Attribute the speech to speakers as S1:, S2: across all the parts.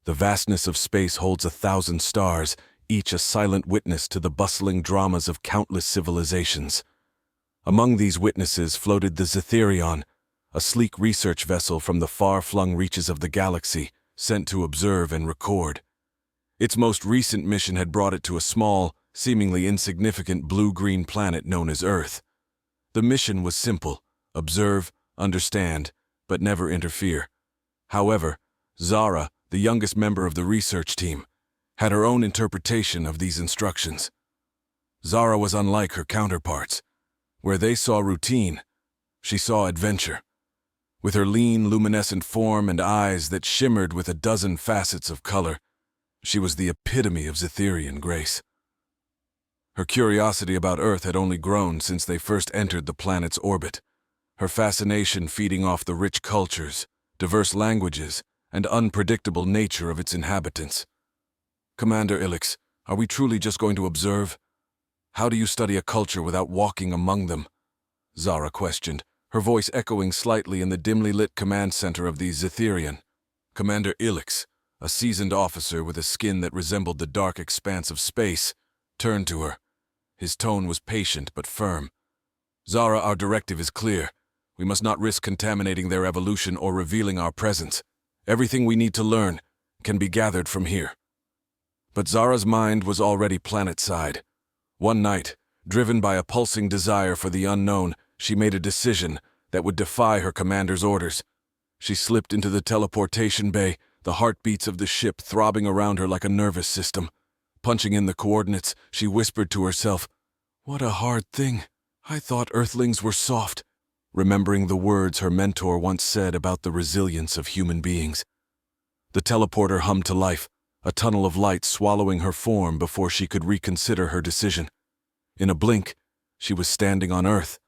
S1: The vastness of space holds 1,000 stars, each a silent witness to the bustling dramas of countless civilizations. Among these witnesses floated the Zetherion, a sleek research vessel from the far-flung reaches of the galaxy, sent to observe and record. Its most recent mission had brought it to a small, seemingly insignificant blue-green planet known as Earth. The mission was simple: observe, understand, but never interfere. However, Zara, the youngest member of the research team, had her own interpretation of these instructions. Zara was unlike her counterparts. Where they saw routine, she saw adventure. With her lean, luminescent form and eyes that shimmered with a dozen facets of color, she was the epitome of Zetherian grace. Her curiosity about Earth had only grown since they first entered the planet's orbit, her fascination feeding off the rich cultures, diverse languages, and unpredictable nature of its inhabitants. "Commander Ilix, are we truly just going to observe? How do you study a culture without walking among them?" Zara questioned, her voice echoing slightly in the dimly lit command center of the Zetherion. Commander Ilix, a seasoned officer with a skin that resembled the dark expanse of space, turned to her. His tone was patient but firm. "Zara, our directive is clear. We must not risk contaminating their evolution or revealing our presence. Everything we need to learn can be gathered from here." But Zara's mind was already planet-side. One night, driven by a pulsing desire for the unknown, she made a decision that would defy her commander's orders. She slipped into the teleportation bay, the heartbeats of the ship throbbing around her like a nervous system. Punching in the coordinates, she whispered to herself, "What a hard thing. I thought Earthlings were soft," remembering the words her mentor once said about the resilience of human beings. The teleporter hummed to life, a tunnel of light swallowing her form before she could reconsider her decision. In a blink, she was standing on Earth,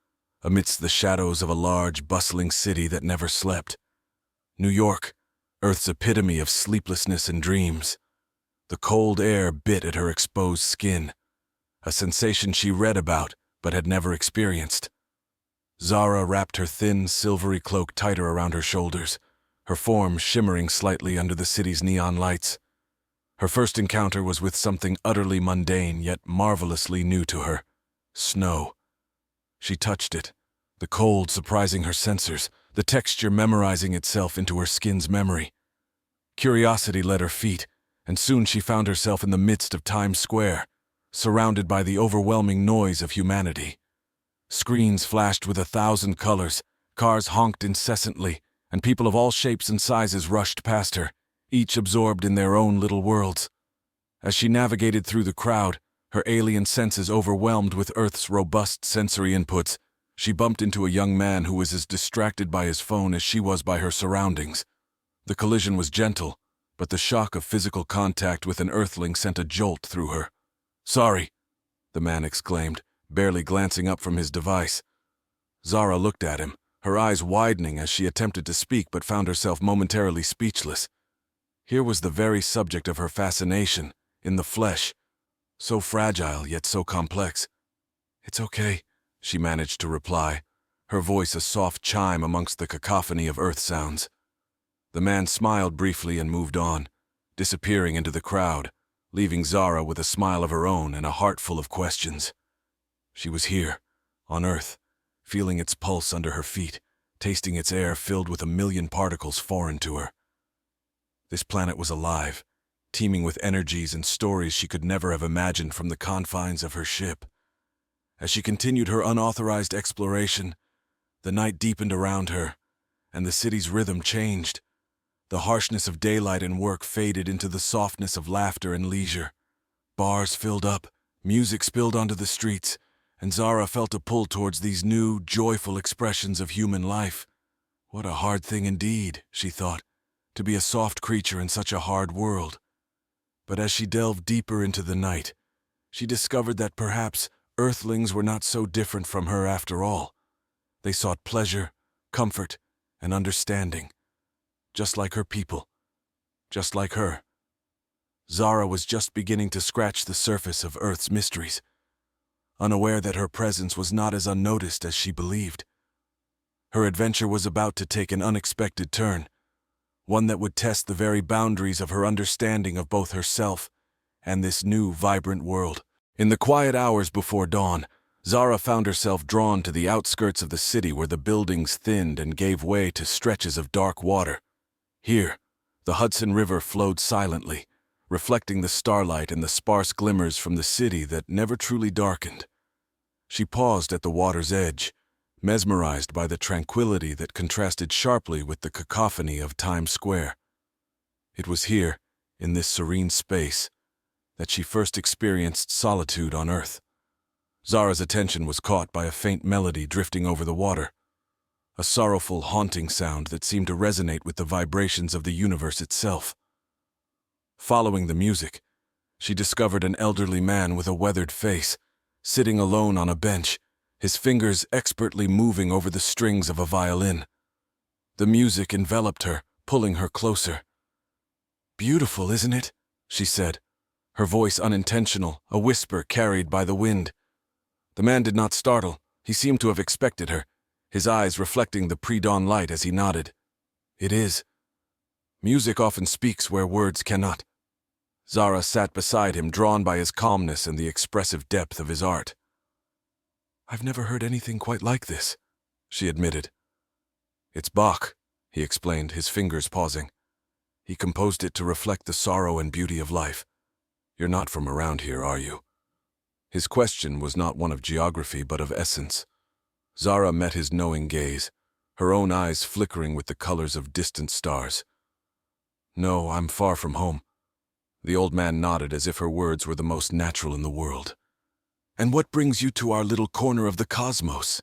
S1: amidst the shadows of a large, bustling city that never slept. New York, Earth's epitome of sleeplessness and dreams. The cold air bit at her exposed skin, a sensation she read about but had never experienced. Zara wrapped her thin, silvery cloak tighter around her shoulders, her form shimmering slightly under the city's neon lights. Her first encounter was with something utterly mundane yet marvelously new to her: snow. She touched it, the cold surprising her sensors, the texture memorizing itself into her skin's memory. Curiosity led her feet, and soon she found herself in the midst of Times Square, surrounded by the overwhelming noise of humanity. Screens flashed with 1,000 colors, cars honked incessantly, and people of all shapes and sizes rushed past her, each absorbed in their own little worlds. As she navigated through the crowd, her alien senses overwhelmed with Earth's robust sensory inputs, she bumped into a young man who was as distracted by his phone as she was by her surroundings. The collision was gentle, but the shock of physical contact with an Earthling sent a jolt through her. "Sorry," the man exclaimed, barely glancing up from his device. Zara looked at him, her eyes widening as she attempted to speak but found herself momentarily speechless. Here was the very subject of her fascination, in the flesh, so fragile yet so complex. "It's okay," she managed to reply, her voice a soft chime amongst the cacophony of Earth sounds. The man smiled briefly and moved on, disappearing into the crowd, leaving Zara with a smile of her own and a heart full of questions. She was here, on Earth, feeling its pulse under her feet, tasting its air filled with 1,000,000 particles foreign to her. This planet was alive, teeming with energies and stories she could never have imagined from the confines of her ship. As she continued her unauthorized exploration, the night deepened around her, and the city's rhythm changed. The harshness of daylight and work faded into the softness of laughter and leisure. Bars filled up, music spilled onto the streets, and Zara felt a pull towards these new, joyful expressions of human life. What a hard thing indeed, she thought, to be a soft creature in such a hard world. But as she delved deeper into the night, she discovered that perhaps Earthlings were not so different from her after all. They sought pleasure, comfort, and understanding, just like her people, just like her. Zara was just beginning to scratch the surface of Earth's mysteries, unaware that her presence was not as unnoticed as she believed. Her adventure was about to take an unexpected turn, one that would test the very boundaries of her understanding of both herself and this new, vibrant world. In the quiet hours before dawn, Zara found herself drawn to the outskirts of the city where the buildings thinned and gave way to stretches of dark water. Here, the Hudson River flowed silently, reflecting the starlight and the sparse glimmers from the city that never truly darkened. She paused at the water's edge, mesmerized by the tranquility that contrasted sharply with the cacophony of Times Square. It was here, in this serene space, that she first experienced solitude on Earth. Zara's attention was caught by a faint melody drifting over the water, a sorrowful, haunting sound that seemed to resonate with the vibrations of the universe itself. Following the music, she discovered an elderly man with a weathered face, sitting alone on a bench, his fingers expertly moving over the strings of a violin. The music enveloped her, pulling her closer. "Beautiful, isn't it?" she said, her voice unintentional, a whisper carried by the wind. The man did not startle. He seemed to have expected her, his eyes reflecting the pre-dawn light as he nodded. "It is. Music often speaks where words cannot." Zara sat beside him, drawn by his calmness and the expressive depth of his art. "I've never heard anything quite like this," she admitted. "It's Bach," he explained, his fingers pausing. "He composed it to reflect the sorrow and beauty of life. You're not from around here, are you?" His question was not one of geography, but of essence. Zara met his knowing gaze, her own eyes flickering with the colors of distant stars. "No, I'm far from home." The old man nodded as if her words were the most natural in the world. "And what brings you to our little corner of the cosmos?"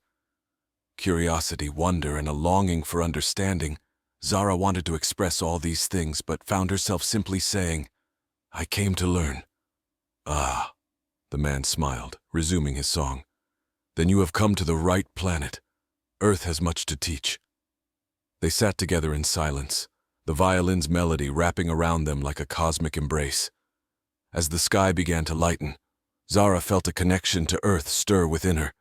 S1: Curiosity, wonder, and a longing for understanding. Zara wanted to express all these things, but found herself simply saying, "I came to learn." "Ah," the man smiled, resuming his song. "Then you have come to the right planet. Earth has much to teach." They sat together in silence, the violin's melody wrapping around them like a cosmic embrace. As the sky began to lighten, Zara felt a connection to Earth stir within her,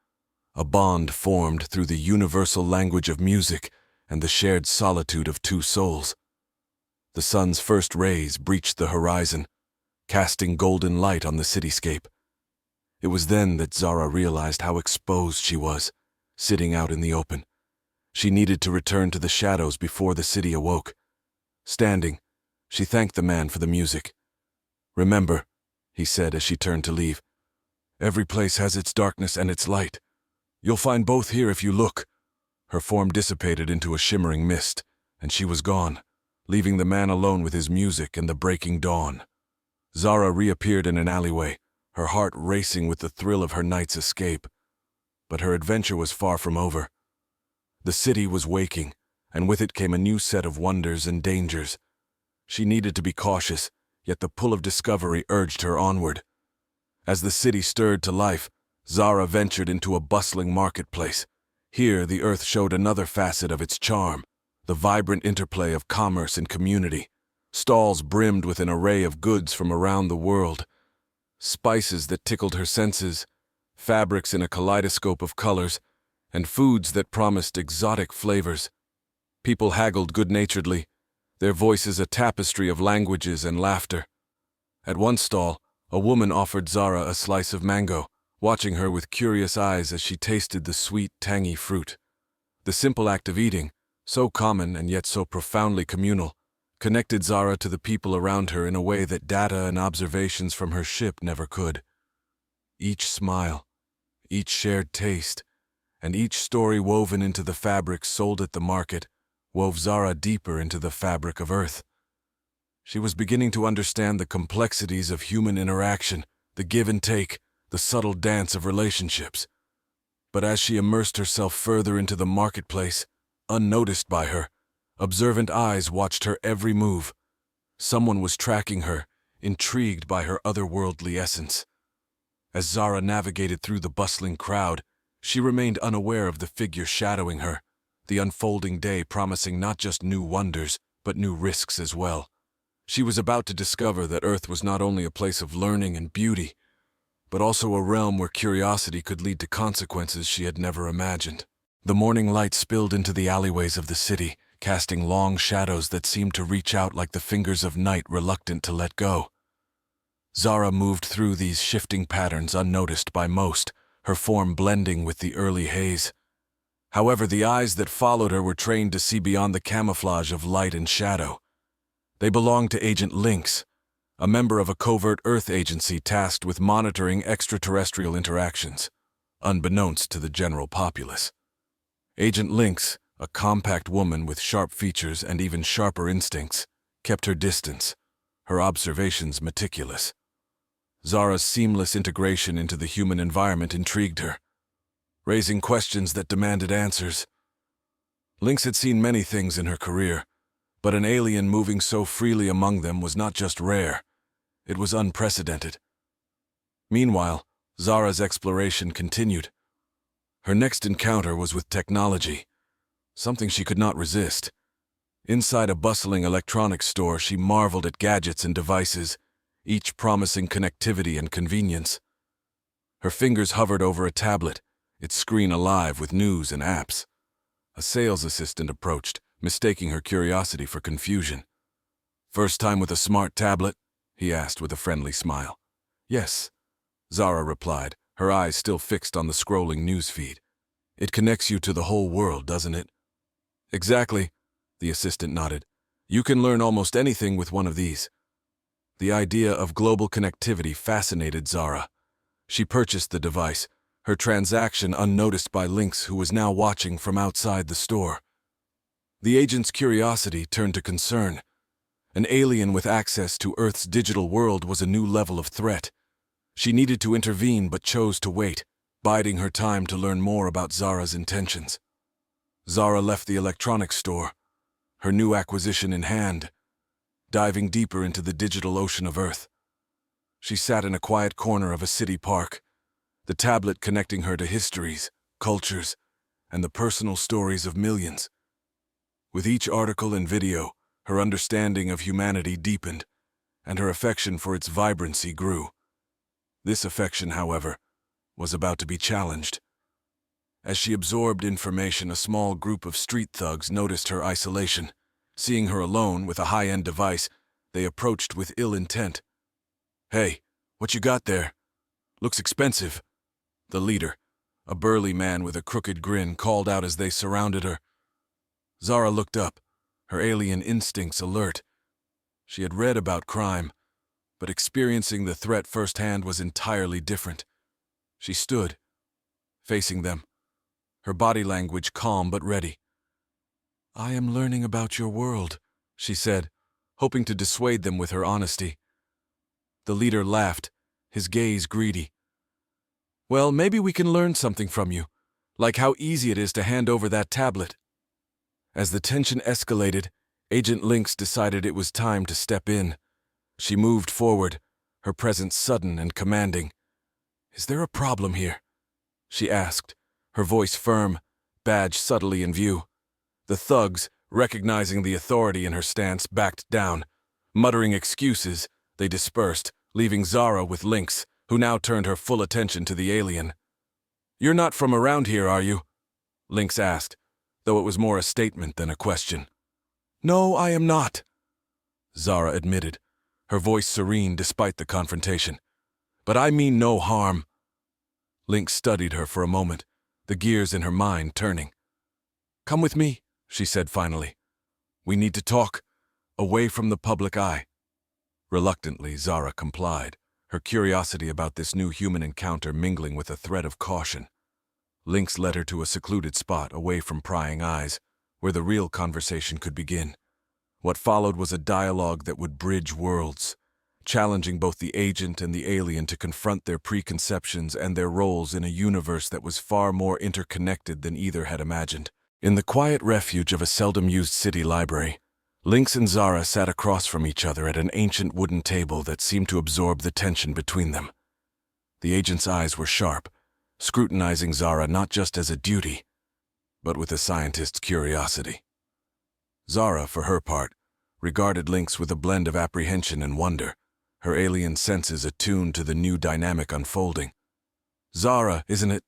S1: a bond formed through the universal language of music and the shared solitude of two souls. The sun's first rays breached the horizon, casting golden light on the cityscape. It was then that Zara realized how exposed she was, sitting out in the open. She needed to return to the shadows before the city awoke. Standing, she thanked the man for the music. "Remember," he said as she turned to leave, "every place has its darkness and its light. You'll find both here if you look." Her form dissipated into a shimmering mist, and she was gone, leaving the man alone with his music and the breaking dawn. Zara reappeared in an alleyway, her heart racing with the thrill of her night's escape. But her adventure was far from over. The city was waking, and with it came a new set of wonders and dangers. She needed to be cautious, yet the pull of discovery urged her onward. As the city stirred to life, Zara ventured into a bustling marketplace. Here, the earth showed another facet of its charm, the vibrant interplay of commerce and community. Stalls brimmed with an array of goods from around the world. Spices that tickled her senses, fabrics in a kaleidoscope of colors, and foods that promised exotic flavors. People haggled good-naturedly, their voices a tapestry of languages and laughter. At one stall, a woman offered Zara a slice of mango, watching her with curious eyes as she tasted the sweet, tangy fruit. The simple act of eating, so common and yet so profoundly communal, connected Zara to the people around her in a way that data and observations from her ship never could. Each smile, each shared taste, and each story woven into the fabric sold at the market wove Zara deeper into the fabric of Earth. She was beginning to understand the complexities of human interaction, the give and take, the subtle dance of relationships. But as she immersed herself further into the marketplace, unnoticed by her, observant eyes watched her every move. Someone was tracking her, intrigued by her otherworldly essence. As Zara navigated through the bustling crowd, she remained unaware of the figure shadowing her, the unfolding day promising not just new wonders, but new risks as well. She was about to discover that Earth was not only a place of learning and beauty, but also a realm where curiosity could lead to consequences she had never imagined. The morning light spilled into the alleyways of the city, casting long shadows that seemed to reach out like the fingers of night reluctant to let go. Zara moved through these shifting patterns unnoticed by most, her form blending with the early haze. However, the eyes that followed her were trained to see beyond the camouflage of light and shadow. They belonged to Agent Lynx, a member of a covert Earth agency tasked with monitoring extraterrestrial interactions, unbeknownst to the general populace. Agent Lynx, a compact woman with sharp features and even sharper instincts, kept her distance, her observations meticulous. Zara's seamless integration into the human environment intrigued her, raising questions that demanded answers. Lynx had seen many things in her career, but an alien moving so freely among them was not just rare, it was unprecedented. Meanwhile, Zara's exploration continued. Her next encounter was with technology, something she could not resist. Inside a bustling electronics store, she marveled at gadgets and devices, each promising connectivity and convenience. Her fingers hovered over a tablet, its screen alive with news and apps. A sales assistant approached, mistaking her curiosity for confusion. "First time with a smart tablet?" he asked with a friendly smile. "Yes," Zara replied, her eyes still fixed on the scrolling newsfeed. "It connects you to the whole world, doesn't it?" "Exactly," the assistant nodded. "You can learn almost anything with one of these." The idea of global connectivity fascinated Zara. She purchased the device, her transaction unnoticed by Lynx, who was now watching from outside the store. The agent's curiosity turned to concern. An alien with access to Earth's digital world was a new level of threat. She needed to intervene but chose to wait, biding her time to learn more about Zara's intentions. Zara left the electronics store, her new acquisition in hand, diving deeper into the digital ocean of Earth. She sat in a quiet corner of a city park, the tablet connecting her to histories, cultures, and the personal stories of millions. With each article and video, her understanding of humanity deepened, and her affection for its vibrancy grew. This affection, however, was about to be challenged. As she absorbed information, a small group of street thugs noticed her isolation. Seeing her alone with a high-end device, they approached with ill intent. "Hey, what you got there? Looks expensive." The leader, a burly man with a crooked grin, called out as they surrounded her. Zara looked up, her alien instincts alert. She had read about crime, but experiencing the threat firsthand was entirely different. She stood, facing them, her body language calm but ready. "I am learning about your world," she said, hoping to dissuade them with her honesty. The leader laughed, his gaze greedy. "Well, maybe we can learn something from you, like how easy it is to hand over that tablet." As the tension escalated, Agent Lynx decided it was time to step in. She moved forward, her presence sudden and commanding. "Is there a problem here?" she asked, her voice firm, badge subtly in view. The thugs, recognizing the authority in her stance, backed down. Muttering excuses, they dispersed, leaving Zara with Lynx, who now turned her full attention to the alien. "You're not from around here, are you?" Lynx asked, though it was more a statement than a question. "No, I am not," Zara admitted, her voice serene despite the confrontation. "But I mean no harm." Lynx studied her for a moment, the gears in her mind turning. "Come with me," she said finally. "We need to talk, away from the public eye." Reluctantly, Zara complied, her curiosity about this new human encounter mingling with a thread of caution. Lynx led her to a secluded spot away from prying eyes, where the real conversation could begin. What followed was a dialogue that would bridge worlds, challenging both the agent and the alien to confront their preconceptions and their roles in a universe that was far more interconnected than either had imagined. In the quiet refuge of a seldom-used city library, Lynx and Zara sat across from each other at an ancient wooden table that seemed to absorb the tension between them. The agent's eyes were sharp, scrutinizing Zara not just as a duty, but with a scientist's curiosity. Zara, for her part, regarded Lynx with a blend of apprehension and wonder, her alien senses attuned to the new dynamic unfolding. "Zara, isn't it?"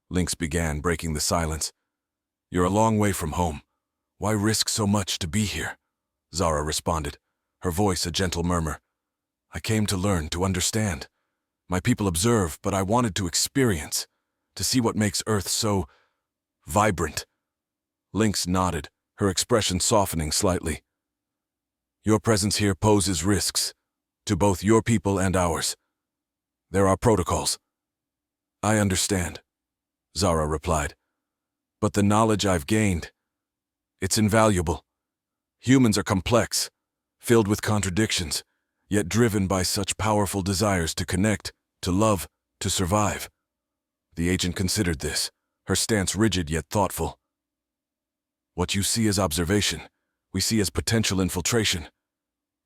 S1: Lynx began, breaking the silence. "You're a long way from home. Why risk so much to be here? Zara responded, her voice a gentle murmur. I came to learn, to understand. My people observe, but I wanted to experience, to see what makes Earth so vibrant. Lynx nodded, her expression softening slightly. Your presence here poses risks, to both your people and ours. There are protocols. I understand, Zara replied. But the knowledge I've gained, it's invaluable. Humans are complex, filled with contradictions, yet driven by such powerful desires to connect, to love, to survive. The agent considered this, her stance rigid yet thoughtful. What you see as observation, we see as potential infiltration.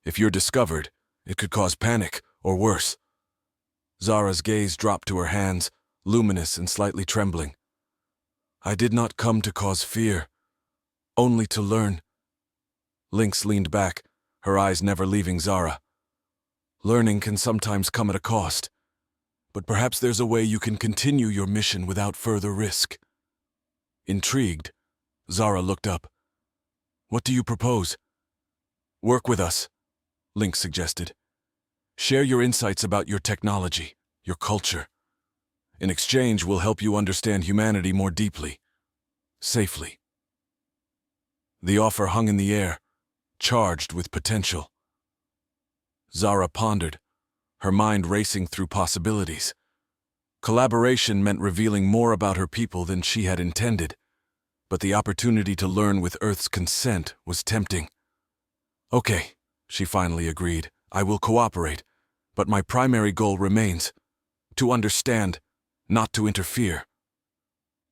S1: If you're discovered, it could cause panic, or worse. Zara's gaze dropped to her hands, luminous and slightly trembling. I did not come to cause fear, only to learn. Lynx leaned back, her eyes never leaving Zara. Learning can sometimes come at a cost, but perhaps there's a way you can continue your mission without further risk. Intrigued, Zara looked up. What do you propose? Work with us, Lynx suggested. Share your insights about your technology, your culture. In exchange, we'll help you understand humanity more deeply, safely. The offer hung in the air, charged with potential. Zara pondered, her mind racing through possibilities. Collaboration meant revealing more about her people than she had intended, but the opportunity to learn with Earth's consent was tempting. Okay, she finally agreed, I will cooperate, but my primary goal remains to understand, not to interfere.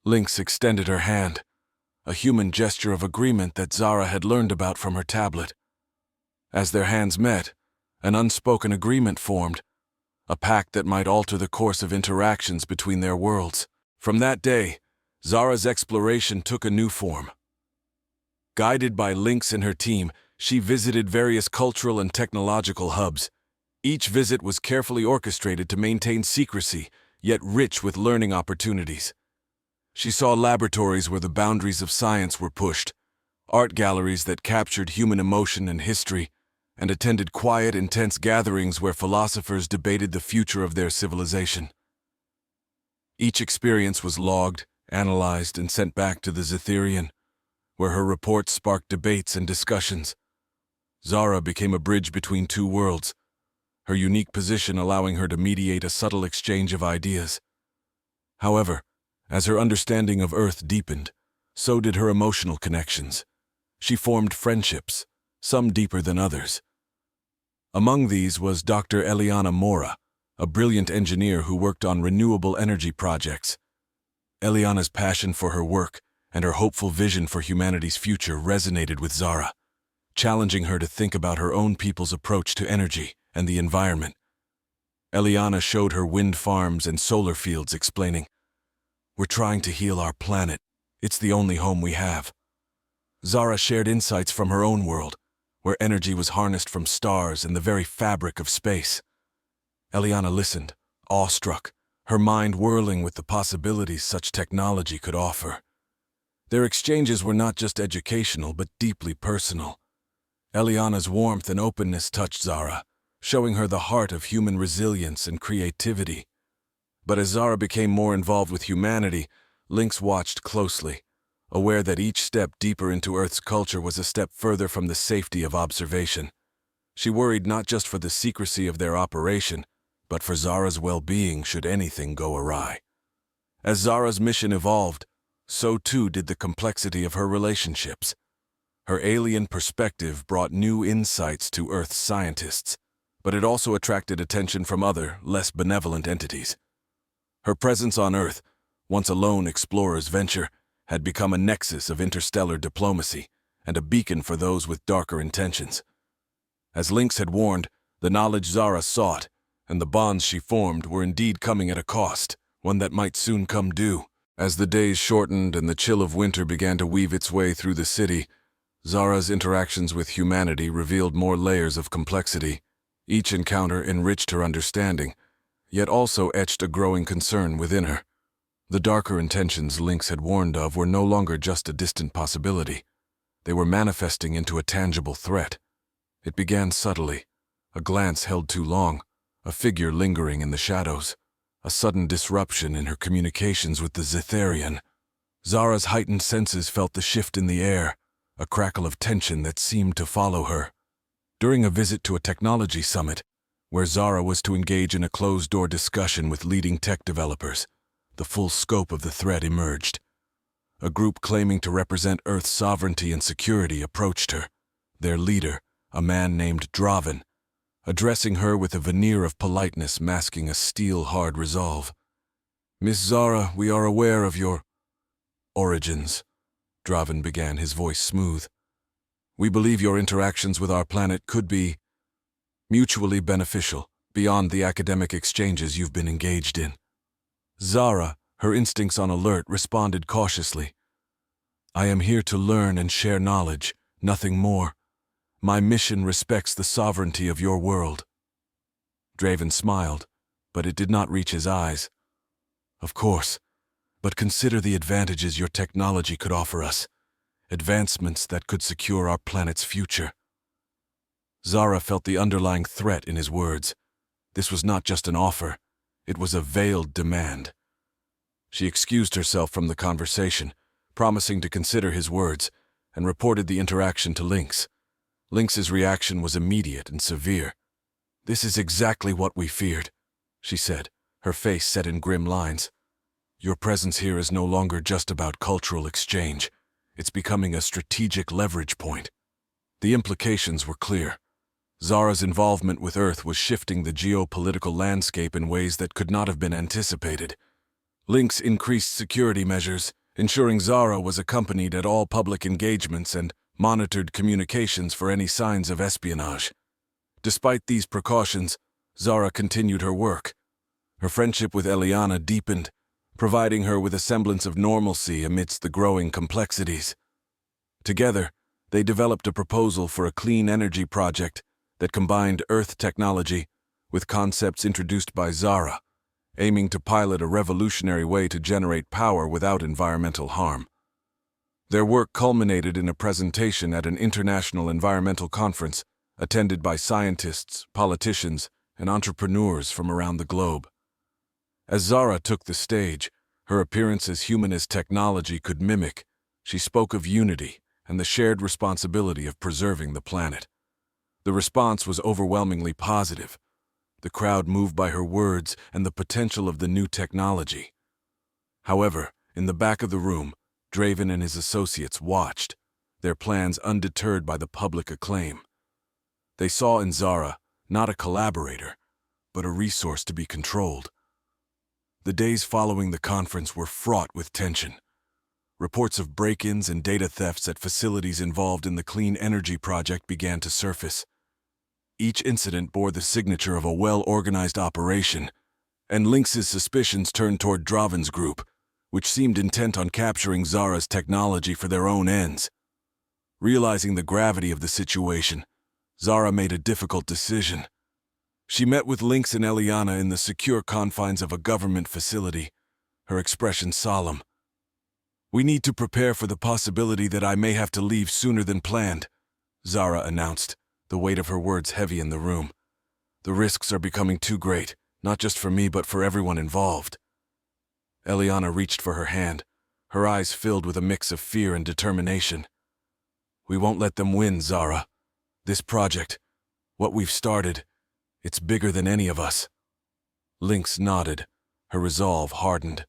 S1: Lynx extended her hand, a human gesture of agreement that Zara had learned about from her tablet. As their hands met, an unspoken agreement formed, a pact that might alter the course of interactions between their worlds. From that day, Zara's exploration took a new form. Guided by Lynx and her team, she visited various cultural and technological hubs. Each visit was carefully orchestrated to maintain secrecy, yet rich with learning opportunities. She saw laboratories where the boundaries of science were pushed, art galleries that captured human emotion and history, and attended quiet, intense gatherings where philosophers debated the future of their civilization. Each experience was logged, analyzed, and sent back to the Zetherian, where her reports sparked debates and discussions. Zara became a bridge between two worlds, her unique position allowing her to mediate a subtle exchange of ideas. However, as her understanding of Earth deepened, so did her emotional connections. She formed friendships, some deeper than others. Among these was Dr. Eliana Mora, a brilliant engineer who worked on renewable energy projects. Eliana's passion for her work and her hopeful vision for humanity's future resonated with Zara, challenging her to think about her own people's approach to energy and the environment. Eliana showed her wind farms and solar fields, explaining, "We're trying to heal our planet. It's the only home we have." Zara shared insights from her own world, where energy was harnessed from stars and the very fabric of space. Eliana listened, awestruck, her mind whirling with the possibilities such technology could offer. Their exchanges were not just educational, but deeply personal. Eliana's warmth and openness touched Zara, showing her the heart of human resilience and creativity. But as Zara became more involved with humanity, Lynx watched closely, aware that each step deeper into Earth's culture was a step further from the safety of observation. She worried not just for the secrecy of their operation, but for Zara's well-being should anything go awry. As Zara's mission evolved, so too did the complexity of her relationships. Her alien perspective brought new insights to Earth's scientists, but it also attracted attention from other, less benevolent entities. Her presence on Earth, once a lone explorer's venture, had become a nexus of interstellar diplomacy and a beacon for those with darker intentions. As Lynx had warned, the knowledge Zara sought and the bonds she formed were indeed coming at a cost, one that might soon come due. As the days shortened and the chill of winter began to weave its way through the city, Zara's interactions with humanity revealed more layers of complexity. Each encounter enriched her understanding, yet also etched a growing concern within her. The darker intentions Lynx had warned of were no longer just a distant possibility. They were manifesting into a tangible threat. It began subtly, a glance held too long, a figure lingering in the shadows, a sudden disruption in her communications with the Zitharian. Zara's heightened senses felt the shift in the air, a crackle of tension that seemed to follow her. During a visit to a technology summit, where Zara was to engage in a closed-door discussion with leading tech developers, the full scope of the threat emerged. A group claiming to represent Earth's sovereignty and security approached her, their leader, a man named Draven, addressing her with a veneer of politeness masking a steel-hard resolve. "Miss Zara, we are aware of your origins," Draven began, his voice smooth. "We believe your interactions with our planet could be mutually beneficial, beyond the academic exchanges you've been engaged in." Zara, her instincts on alert, responded cautiously. "I am here to learn and share knowledge, nothing more. My mission respects the sovereignty of your world." Draven smiled, but it did not reach his eyes. "Of course, but consider the advantages your technology could offer us, advancements that could secure our planet's future." Zara felt the underlying threat in his words. This was not just an offer, it was a veiled demand. She excused herself from the conversation, promising to consider his words, and reported the interaction to Lynx. Lynx's reaction was immediate and severe. "This is exactly what we feared," she said, her face set in grim lines. "Your presence here is no longer just about cultural exchange. It's becoming a strategic leverage point." The implications were clear. Zara's involvement with Earth was shifting the geopolitical landscape in ways that could not have been anticipated. Lynx increased security measures, ensuring Zara was accompanied at all public engagements and monitored communications for any signs of espionage. Despite these precautions, Zara continued her work. Her friendship with Eliana deepened, providing her with a semblance of normalcy amidst the growing complexities. Together, they developed a proposal for a clean energy project that combined Earth technology with concepts introduced by Zara, aiming to pilot a revolutionary way to generate power without environmental harm. Their work culminated in a presentation at an international environmental conference attended by scientists, politicians, and entrepreneurs from around the globe. As Zara took the stage, her appearance as human as technology could mimic, she spoke of unity and the shared responsibility of preserving the planet. The response was overwhelmingly positive, the crowd moved by her words and the potential of the new technology. However, in the back of the room, Draven and his associates watched, their plans undeterred by the public acclaim. They saw in Zara not a collaborator, but a resource to be controlled. The days following the conference were fraught with tension. Reports of break-ins and data thefts at facilities involved in the clean energy project began to surface. Each incident bore the signature of a well-organized operation, and Lynx's suspicions turned toward Draven's group, which seemed intent on capturing Zara's technology for their own ends. Realizing the gravity of the situation, Zara made a difficult decision. She met with Lynx and Eliana in the secure confines of a government facility, her expression solemn. "We need to prepare for the possibility that I may have to leave sooner than planned," Zara announced, the weight of her words heavy in the room. "The risks are becoming too great, not just for me but for everyone involved." Eliana reached for her hand, her eyes filled with a mix of fear and determination. "We won't let them win, Zara. This project, what we've started, it's bigger than any of us." Lynx nodded, her resolve hardened.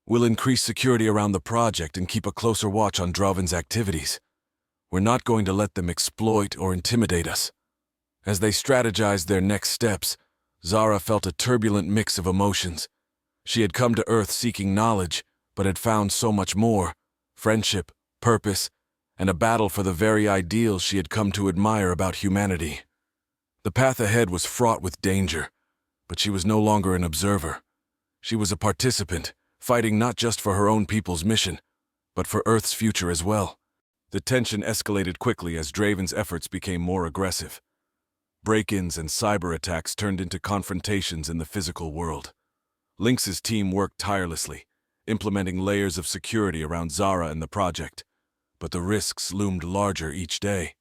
S1: "We'll increase security around the project and keep a closer watch on Draven's activities. We're not going to let them exploit or intimidate us." As they strategized their next steps, Zara felt a turbulent mix of emotions. She had come to Earth seeking knowledge, but had found so much more: friendship, purpose, and a battle for the very ideals she had come to admire about humanity. The path ahead was fraught with danger, but she was no longer an observer. She was a participant, fighting not just for her own people's mission, but for Earth's future as well. The tension escalated quickly as Draven's efforts became more aggressive. Break-ins and cyber attacks turned into confrontations in the physical world. Lynx's team worked tirelessly, implementing layers of security around Zara and the project. but the risks loomed larger each day.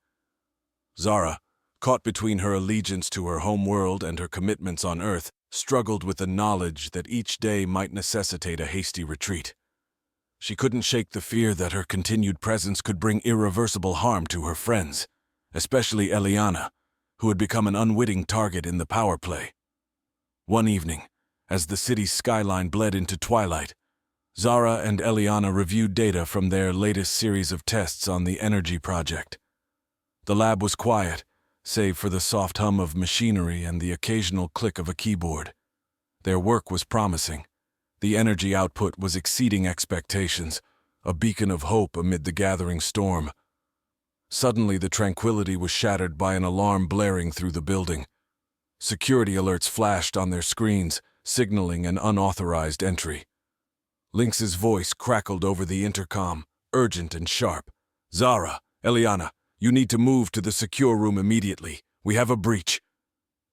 S1: Zara, caught between her allegiance to her home world and her commitments on Earth, struggled with the knowledge that each day might necessitate a hasty retreat. She couldn't shake the fear that her continued presence could bring irreversible harm to her friends, especially Eliana, who had become an unwitting target in the power play. One evening, as the city's skyline bled into twilight, Zara and Eliana reviewed data from their latest series of tests on the energy project. The lab was quiet, save for the soft hum of machinery and the occasional click of a keyboard. Their work was promising. The energy output was exceeding expectations, a beacon of hope amid the gathering storm. Suddenly, the tranquility was shattered by an alarm blaring through the building. Security alerts flashed on their screens, signaling an unauthorized entry. Lynx's voice crackled over the intercom, urgent and sharp. "Zara, Eliana, you need to move to the secure room immediately. We have a breach."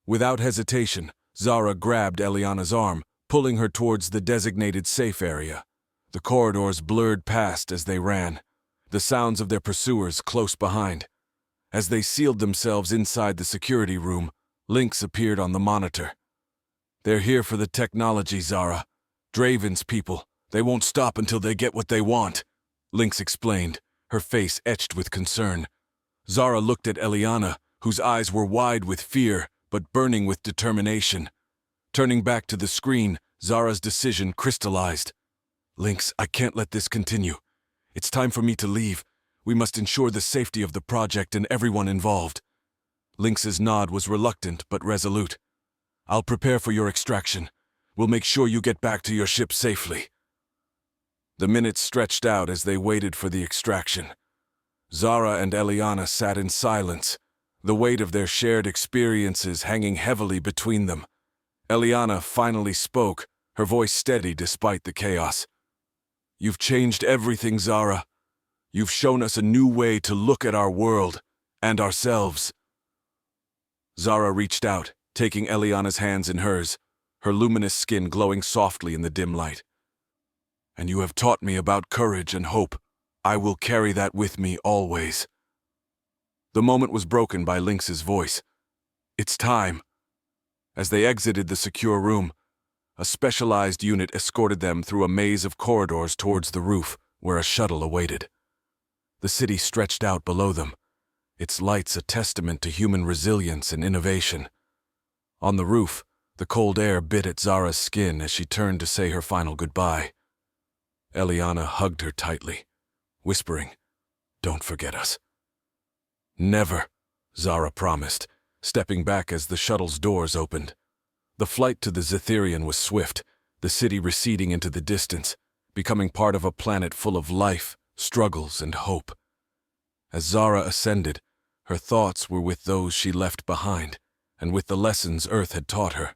S1: Without hesitation, Zara grabbed Eliana's arm, pulling her towards the designated safe area. The corridors blurred past as they ran, the sounds of their pursuers close behind. As they sealed themselves inside the security room, Lynx appeared on the monitor. "They're here for the technology, Zara. Draven's people. They won't stop until they get what they want," Lynx explained, her face etched with concern. Zara looked at Eliana, whose eyes were wide with fear, but burning with determination. Turning back to the screen, Zara's decision crystallized. "Lynx, I can't let this continue. It's time for me to leave. We must ensure the safety of the project and everyone involved." Lynx's nod was reluctant but resolute. "I'll prepare for your extraction. We'll make sure you get back to your ship safely." The minutes stretched out as they waited for the extraction. Zara and Eliana sat in silence, the weight of their shared experiences hanging heavily between them. Eliana finally spoke, her voice steady despite the chaos. "You've changed everything, Zara. You've shown us a new way to look at our world and ourselves." Zara reached out, taking Eliana's hands in hers, her luminous skin glowing softly in the dim light. "And you have taught me about courage and hope. I will carry that with me always." The moment was broken by Lynx's voice. "It's time." As they exited the secure room, a specialized unit escorted them through a maze of corridors towards the roof, where a shuttle awaited. The city stretched out below them, its lights a testament to human resilience and innovation. On the roof, the cold air bit at Zara's skin as she turned to say her final goodbye. Eliana hugged her tightly, whispering, "Don't forget us." "Never," Zara promised, stepping back as the shuttle's doors opened. The flight to the Zetherian was swift, the city receding into the distance, becoming part of a planet full of life, struggles, and hope. As Zara ascended, her thoughts were with those she left behind, and with the lessons Earth had taught her.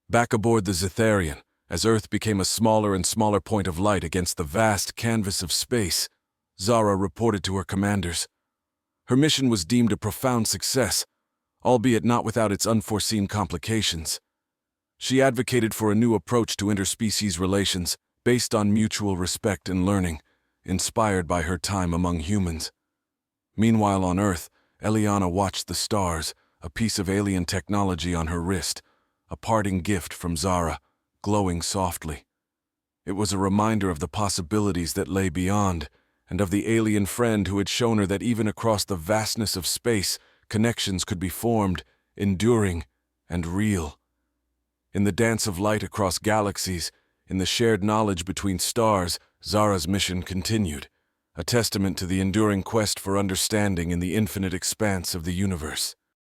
S1: Back aboard the Zetherian, as Earth became a smaller and smaller point of light against the vast canvas of space, Zara reported to her commanders. Her mission was deemed a profound success, albeit not without its unforeseen complications. She advocated for a new approach to interspecies relations based on mutual respect and learning, inspired by her time among humans. Meanwhile on Earth, Eliana watched the stars, a piece of alien technology on her wrist, a parting gift from Zara, glowing softly. It was a reminder of the possibilities that lay beyond, and of the alien friend who had shown her that even across the vastness of space, connections could be formed, enduring, and real. In the dance of light across galaxies, in the shared knowledge between stars, Zara's mission continued, a testament to the enduring quest for understanding in the infinite expanse of the universe.